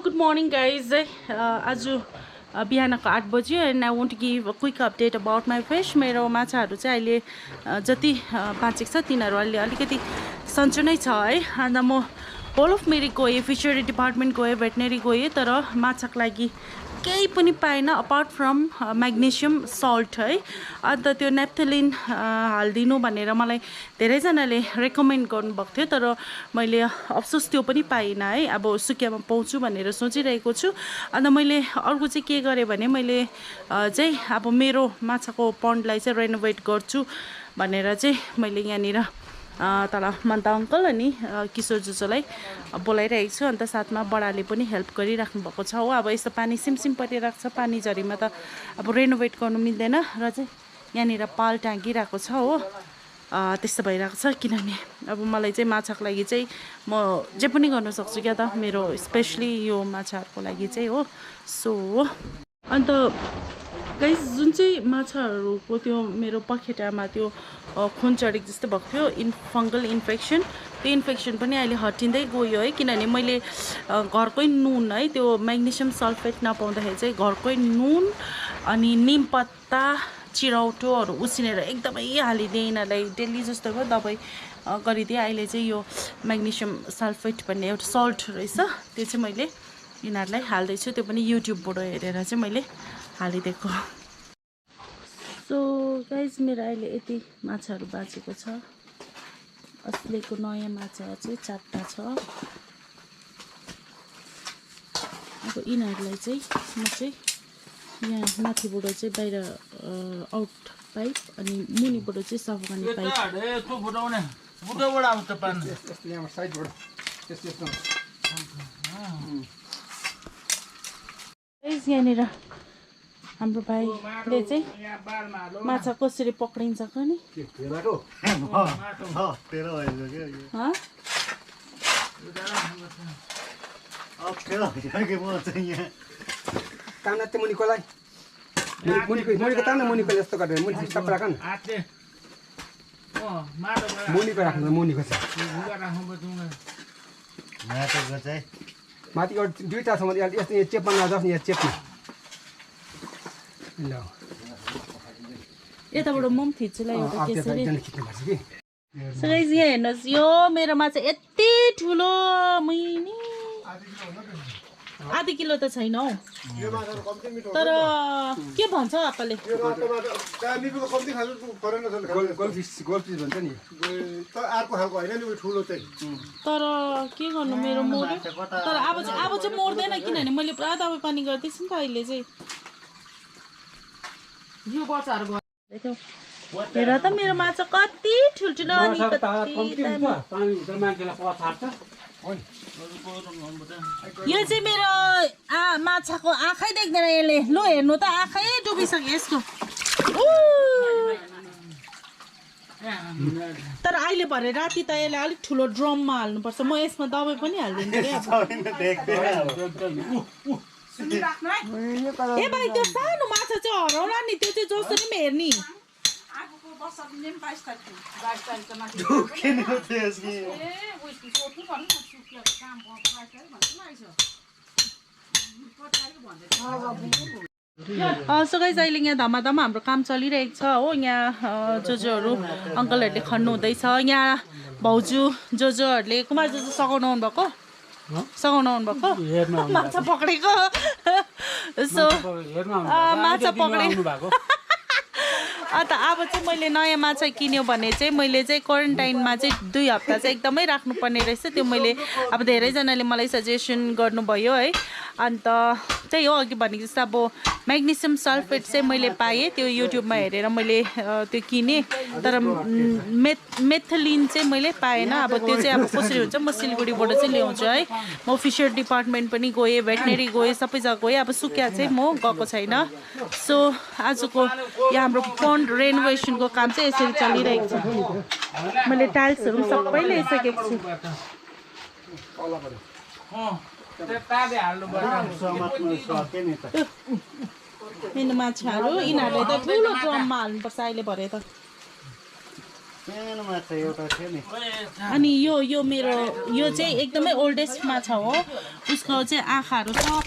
good morning guys. आज बिहानको 8 बज्यो and I want to give a quick update about my fish. मेरो माछाहरू चाहिँ अहिले जति बाँचेको छ तिनीहरू अहिले अलिकति सन्चो नै छ है। अन्त म होल अफ मेरी गएँ, फिसरी डिपार्टमेन्ट गएँ, भेटनेरी गएँ, तर माछाको लागि केही पनि पाएन अपार्ट फ्रम म्याग्नेसियम सल्ट है। अन्त त्यो नेप्थलिन हालिदिनु भनेर मलाई धेरैजनाले रेकमेन्ड गर्नुभएको थियो, तर मैले अफसोस त्यो पनि पाइनँ है। अब सुकियामा पाउँछु भनेर सोचिरहेको छु। अन्त मैले अर्को चाहिँ के गरेँ भने मैले चाहिँ अब मेरो माछाको पन्डलाई चाहिँ रेनोभेट गर्छु भनेर चाहिँ मैले यहाँनिर तल मन्ता अङ्कल अनि किशोर जुजोलाई बोलाइरहेको छु। अन्त साथमा बडाले पनि हेल्प गरिराख्नु भएको छ हो। अब यस्तो पानी सिमसिम परिरहेको छ, पानी झरीमा त अब रेनोभेट गर्नु मिल्दैन र चाहिँ यहाँनिर पाल टाँगिरहेको छ हो। त्यस्तो भइरहेको छ किनभने अब मलाई चाहिँ माछाको लागि चाहिँ म जे पनि गर्न सक्छु क्या त, मेरो स्पेसली यो माछाहरूको लागि चाहिँ हो। सो अन्त गाइस जुन चाहिँ माछाहरूको त्यो मेरो पखेटामा त्यो खुन चढेको जस्तो भएको थियो फङ्गल इन्फेक्सन, त्यो इन्फेक्सन पनि अहिले हटिँदै गयो है। किनभने मैले घरकै नुन है, त्यो म्याग्नेसियम सल्फेट नपाउँदाखेरि चाहिँ घरकै नुन अनि निम पत्ता चिरौटोहरू उसिनेर एकदमै हालिदिएँ यिनीहरूलाई, डेली जस्तो भयो दबाई गरिदिएँ। अहिले चाहिँ यो म्याग्नेसियम सल्फेट भन्ने एउटा सल्ट रहेछ, त्यो चाहिँ मैले यिनीहरूलाई हाल्दैछु, त्यो पनि युट्युबबाट हेरेर चाहिँ मैले हालिदिएको। सो गाइज मेरो अहिले यति माछाहरू बाँचेको छ। असलीको नयाँ माछा चाहिँ 4टा छ। अब यिनीहरूलाई चाहिँ म चाहिँ यहाँ माथिबाट चाहिँ बाहिर आउट पाइप अनि मुनिबाट चाहिँ सफा गर्ने पाइप यहाँनिर हाम्रो भाइले चाहिँ माछा कसरी पक्रिन्छ नि माथि दुईटा छ यस्तो चेपमा नजाओस् यहाँ चेपमा ल यताबाट म पनि थिच्छु ल एउटा केसरी। सो गाइस यहाँ हेर्नुहोस्, यो मेरोमा चाहिँ यति ठुलो मैनी आधी किलो त छैन हौ, तर के भन्छ आप्पाले तर के गर्नु मेरो मोर्यो, तर अब चाहिँ मोर्दैन किनभने मैले पुरा दबाई पानी गर्दैछु नि त अहिले चाहिँ। यो बच्चाहरू हेर त मेरो माछा कति ठुल्ठुलो अनि यो चाहिँ मेरो माछाको आँखै देख्दैन यसले। लु हेर्नु त आँखै डुबिसक्यो यसको। तर अहिले भरे राति त यसलाई अलिक ठुलो ड्रममा हाल्नुपर्छ, म यसमा दबाई पनि हालिदिन्छु क्या। ए भाइ त्यो सानो माछा चाहिँ हराउला नि, त्यो चाहिँ जसरी पनि हेर्ने। सो गाइस अहिले यहाँ धमाधम हाम्रो काम चलिरहेको छ हो। यहाँ जोजोहरू अङ्कलहरूले खन्नु हुँदैछ, यहाँ भाउजू जोजोहरूले कुमार जोजो सघाउनु आउनु भएको माछा पक्रेको। सो माछा पक्रेको अन्त अब चाहिँ मैले नयाँ माछा किन्यो भने चाहिँ मैले चाहिँ क्वारेन्टाइनमा चाहिँ 2 हप्ता चाहिँ एकदमै राख्नुपर्ने रहेछ। त्यो मैले अब धेरैजनाले मलाई सजेसन गर्नुभयो है। अन्त त्यही हो अघि भनेको जस्तो अब म्याग्नेसियम सल्फेट चाहिँ मैले पाएँ, त्यो युट्युबमा हेरेर मैले त्यो किनेँ, तर मेथलिन चाहिँ मैले पाएन। अब त्यो चाहिँ अब कसरी हुन्छ म सिलगढीबाट चाहिँ ल्याउँछु है। म फिसर डिपार्टमेन्ट पनि गएँ, भेटनेरी गएँ, सबै जग्गा गएँ। अब सुकिया चाहिँ म गएको छैन। सो आजको यो हाम्रो पन्ड रेनोभेसनको काम चाहिँ यसरी चलिरहेको छ। मैले टाइल्सहरू पनि सबै ल्याइसकेको छु। यिनीहरू माछाहरू यिनीहरूलाई त ठुलो ड्रममा हाल्नुपर्छ अहिले भरे त। अनि यो मेरो यो चाहिँ एकदमै ओल्डेस्ट माछा हो उसको चाहिँ आँखाहरू सब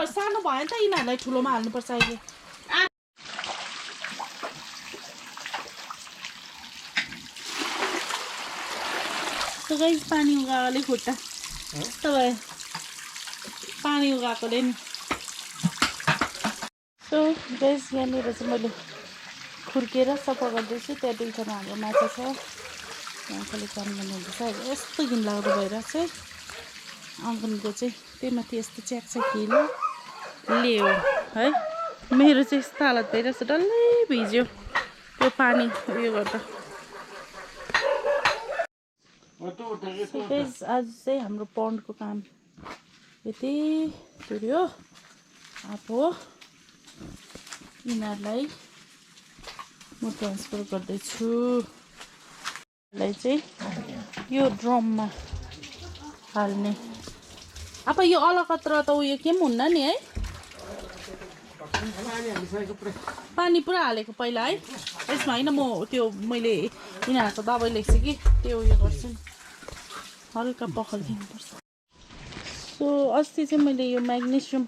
सानो भयो नि त यिनीहरूलाई ठुलोमा हाल्नुपर्छ अहिले पानी उगाएकोले खुट्टा तपाईँ पानी उगाएकोले नि सो गाइस यहाँनिर चाहिँ मैले खुर्केर सफा गर्दैछु त्यहाँ दुईजना हाम्रो माछा छ अङ्कलले काम गर्नुहुँदैछ यस्तो घिनलाग्दो भइरहेको छ अङ्कलको चाहिँ त्यही माथि यस्तो च्याक्छ हिलो ल्यायो है मेरो चाहिँ यस्तो हालत भइरहेको छ डल्लै भिज्यो त्यो पानी उयो गर्दा आज चाहिँ हाम्रो पन्डको काम यति तुर्यो अब यिनीहरूलाई म ट्रान्सफर गर्दैछु चाहिँ यो ड्रममा हाल्ने अब यो अलकत्र त उयो के पनि हुन्न नि है पानी पुरा हालेको पहिला है यसमा होइन म त्यो मैले यिनीहरूको दबाई लेख्छु कि त्यो उयो गर्छु नि हल्का पखालिदिनुपर्छ सो अस्ति चाहिँ मैले यो म्याग्नेसियम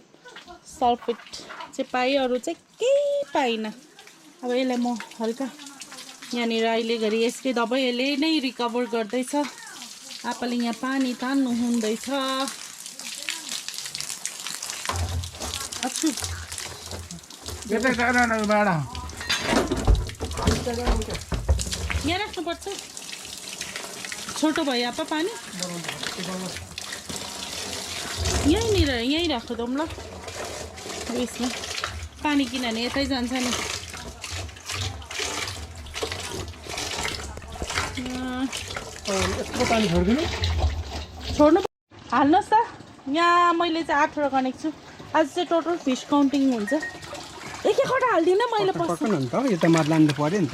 सल्फेट चाहिँ पाएँ अरू चाहिँ केही पाइनँ अब यसलाई म हल्का यहाँनिर अहिले घरि यसकै दबाईले नै रिकभर गर्दैछ आपाले यहाँ पानी तान्नु हुँदैछ यहाँ राख्नुपर्छ छोटो भयो आपा पानी यहीँ राख्दौँ ल उयसमा पानी किनभने यतै जान्छ नि छोड्नु हाल्नुहोस् त यहाँ मैले चाहिँ 8 वटा गनेको छु आज चाहिँ टोटल फिस काउन्टिङ हुन्छ एक एकवटा हाल्दिनँ मैले पक्क नि त यो त मात लानु पर्यो नि त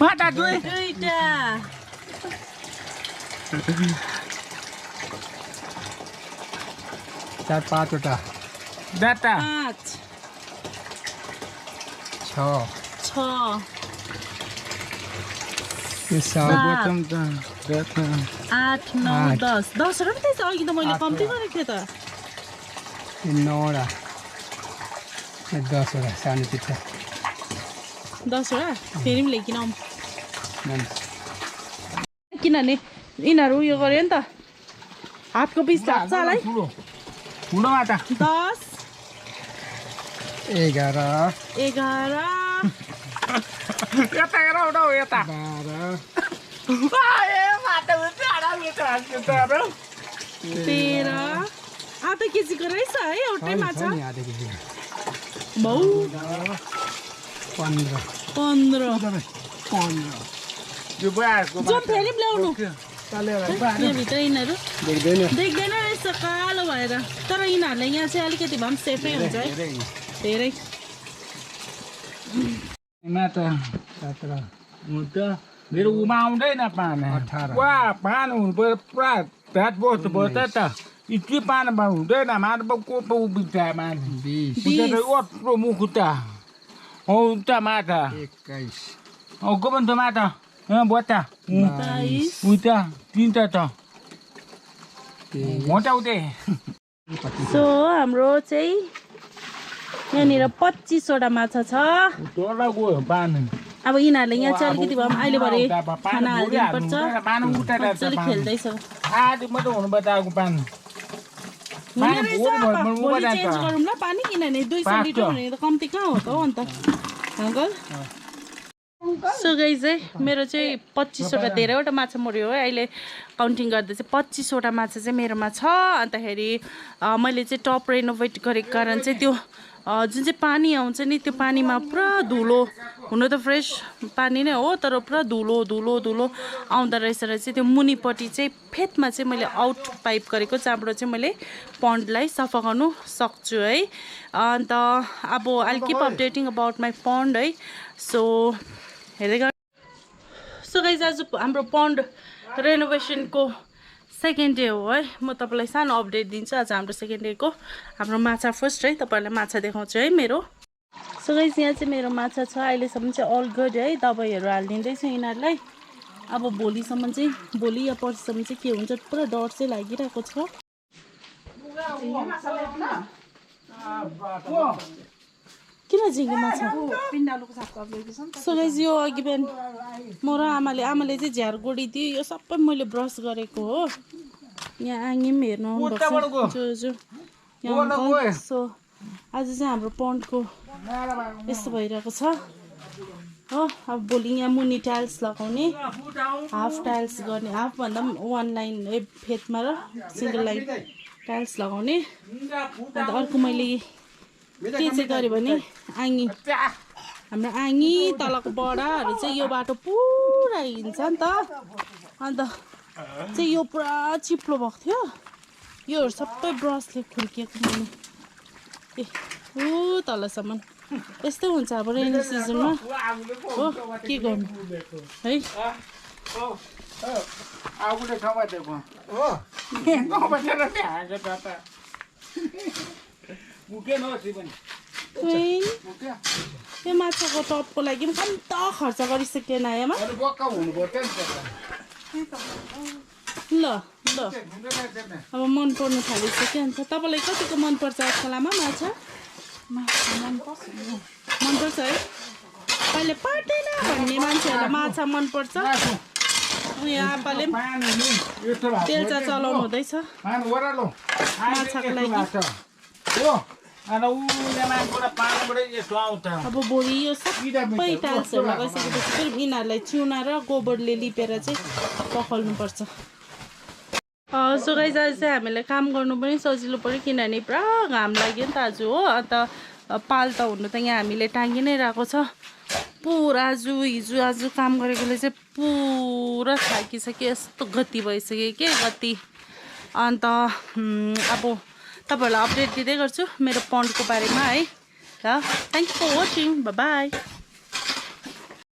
माता दुईटा 4-5 वटा 5 6 8 9 10 10 वटा पो अघि त मैले कम्ती गरेको थिएँ त 9 वटा 10 वटा सानो चिट्ठा 10 वटा फेरि पनि लेखिन किनभने यिनीहरू उयो गर्यो नि त हातको बिच लाग्छ होला है 10 11 13 आधा केजीको रहेछ है एउटै माछा 15 जाउँ फेरि ल्याउनु यहाँभित्र यिनीहरू देख्दैन रहेछ कालो भएर तर यिनीहरूले यहाँ चाहिँ अलिकति भए पनि सेफै हुन्छ है धेरै मेरो उमा आउँदैन पानी 18 वा पानी हुनु पर्यो पुरा भ्याट बस्नु पर्छ त यति पानी हुँदैन माटो को पो उभिन्छ माथि अत्रो मुख त हौ त माछा 21 को पनि त माछा बच्चा उता 3 त मोटाउँदै सो हाम्रो चाहिँ यहाँनिर 25 वटा माछा छ अब यिनीहरूले यहाँ चाहिँ अलिकति भए पनि अहिले भरे खाना हालिदिनुपर्छ मजाले खेल्दैछ भोलि चेन्ज गरौँ ल पानी किनभने 200 लिटर भनेको त कम्ती कहाँ हो त हो अन्त अङ्कल सो गाइस है मेरो चाहिँ 25 वटा धेरैवटा माछा मर्यो है अहिले काउन्टिङ गर्दा चाहिँ 25 वटा माछा चाहिँ मेरोमा छ अन्तखेरि मैले चाहिँ टप रेनोभेट गरेको कारण चाहिँ त्यो जुन चाहिँ पानी आउँछ नि त्यो पानीमा पुरा धुलो हुन त फ्रेस पानी नै हो तर पुरा धुलो आउँदो रहेछ र चाहिँ त्यो मुनिपट्टि चाहिँ फेदमा चाहिँ मैले आउट पाइप गरेको जहाँबाट चाहिँ मैले पन्डलाई सफा गर्नु सक्छु है अन्त अब I keep updating about my pond है सो हेर्दै सो गाइज आज हाम्रो पन्ड रेनोभेसनको सेकेन्ड डे हो है। म तपाईँलाई सानो अपडेट दिन्छु आज हाम्रो सेकेन्ड डेको। हाम्रो माछा फर्स्ट है, तपाईँहरूलाई माछा देखाउँछु है मेरो। सो गाइज यहाँ चाहिँ मेरो माछा छ, अहिलेसम्म चाहिँ अल गुड है। दबाईहरू हालिदिँदैछु यिनीहरूलाई। अब भोलिसम्म चाहिँ, भोलि या पर्सिसम्म चाहिँ के हुन्छ पुरा डर चाहिँ लागिरहेको छ। किन झिङ्गे माछा? सो गाइज यो अघि बिहान म र आमाले चाहिँ झ्यार गोडिदियो, यो सबै मैले ब्रस गरेको हो। यहाँ आँगी पनि हेर्नु आउनुपर्छ जो यहाँ। सो आज चाहिँ हाम्रो पन्डको यस्तो भइरहेको छ हो। अब भोलि यहाँ मुनि टाइल्स लगाउने, हाफ टाइल्स गर्ने, हाफ भन्दा पनि 1 लाइन फेदमा र सिङ्गल लाइन टाइल्स लगाउने। अन्त अर्को मैले के चाहिँ गरेँ भने आँगी, हाम्रो आँगी तलको बडाहरू चाहिँ यो बाटो पुरा हिँड्छ नि त। अन्त चाहिँ यो पुरा चिप्लो भएको थियो, योहरू सबै ब्रसले खुर्किएको मैले। ए ऊ तलसम्म यस्तै हुन्छ अब रेनी सिजनमा हो, के गर्नु है। यो माछाको टपको लागि पनि कम्ता खर्च गरिसकेन एमा। ल ल अब मन पर्नु थालिसक्यो। अन्त तपाईँलाई कतिको मनपर्छ खोलामा माछा? मनपर्छ है। कहिले पर्दैन भन्ने मान्छेहरूलाई माछा मनपर्छ। यहाँ आप्पाले तेलचा चलाउनु हुँदैछ माछाको लागि। अब भोलि यो सबै टाइल्सहरू लगाइसकेपछि फेरि यिनीहरूलाई चिउना र गोबरले लिपेर चाहिँ पखाल्नुपर्छ। सो गाइज आज चाहिँ हामीले काम गर्नु पनि सजिलो पऱ्यो, किनभने पुरा घाम लाग्यो नि त आज हो। अन्त पाल त हुनु त यहाँ हामीले टाँगी नै रहेको छ पुरा। हिजो काम गरेकोले चाहिँ पुरा थाकिसक्यो, यस्तो गति भइसक्यो के गति। अन्त अब तपाईँहरूलाई अपडेट दिँदै गर्छु मेरो पन्डको बारेमा है। ल thank you for watching, bye by.